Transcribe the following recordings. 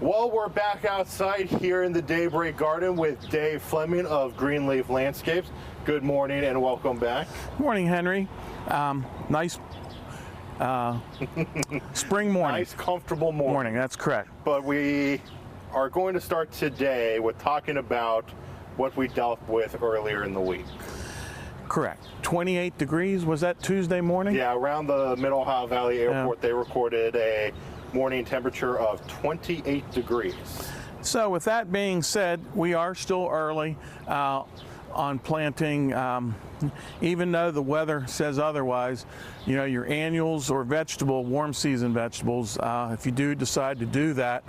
Well, we're back outside here in the Daybreak Garden with Dave Fleming of Greenleaf Landscapes. Good morning and welcome back. Good morning, Henry. Nice spring morning. Nice, comfortable morning. That's correct. But we are going to start today with talking about what we dealt with earlier in the week. Correct. 28 degrees, was that Tuesday morning? Yeah, around the Mid-Ohio Valley Airport, They recorded a morning temperature of 28 degrees. So with that being said, we are still early on planting. Even though the weather says otherwise, you know, your annuals or warm season vegetables, if you do decide to do that,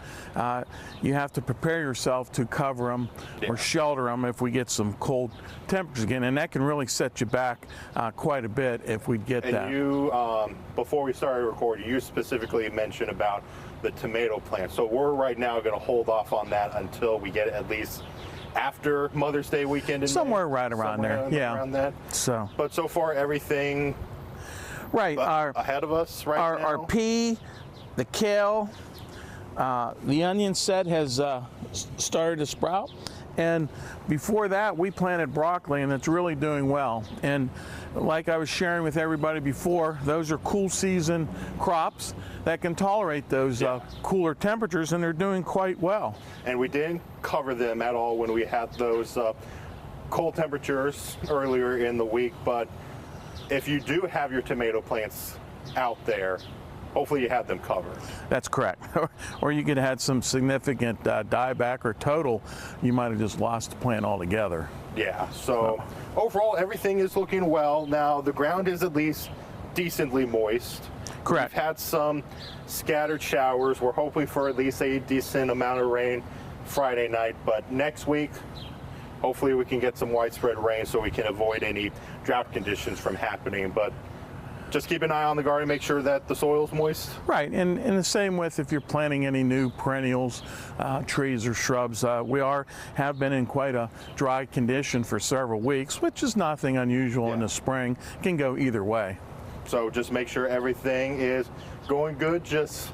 you have to prepare yourself to cover them or shelter them if we get some cold temperatures again, and that can really set you back quite a bit if we get that. And you, before we started recording, you specifically mentioned about the tomato plant. So we're right now going to hold off on that until we get at least after Mother's Day weekend in somewhere May. right around there, around that. So, but so far everything ahead of us right now. Our pea, the kale, the onion set has started to sprout, and before that we planted broccoli, and it's really doing well. And like I was sharing with everybody before, those are cool season crops that can tolerate those cooler temperatures, and they're doing quite well. And we didn't cover them at all when we had those cold temperatures earlier in the week, but if you do have your tomato plants out there, hopefully you have them covered. That's correct. Or you could have had some significant dieback or total, you might have just lost the plant altogether. Yeah, so overall everything is looking well. Now the ground is at least decently moist. Correct. We've had some scattered showers. We're hoping for at least a decent amount of rain Friday night, but next week hopefully we can get some widespread rain so we can avoid any drought conditions from happening. But just keep an eye on the garden, make sure that the soil's moist. Right, and the same with if you're planting any new perennials, trees or shrubs. We have been in quite a dry condition for several weeks, which is nothing unusual in the spring. It can go either way. So just make sure everything is going good. Just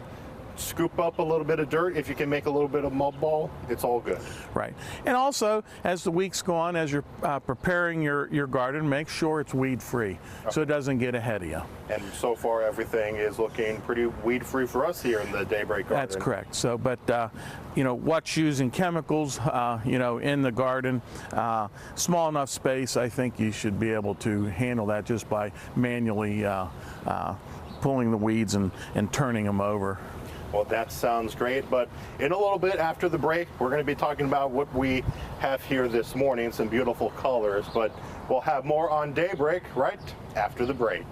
scoop up a little bit of dirt. If you can make a little bit of mud ball, it's all good. Right. And also, as the weeks go on, as you're preparing your garden, make sure it's weed free so it doesn't get ahead of you. And so far everything is looking pretty weed free for us here in the Daybreak Garden. That's correct. So, but you know, watch using chemicals, you know, in the garden. Small enough space, I think you should be able to handle that just by manually pulling the weeds and turning them over. Well, that sounds great, but in a little bit after the break, we're going to be talking about what we have here this morning, some beautiful colors, but we'll have more on Daybreak right after the break.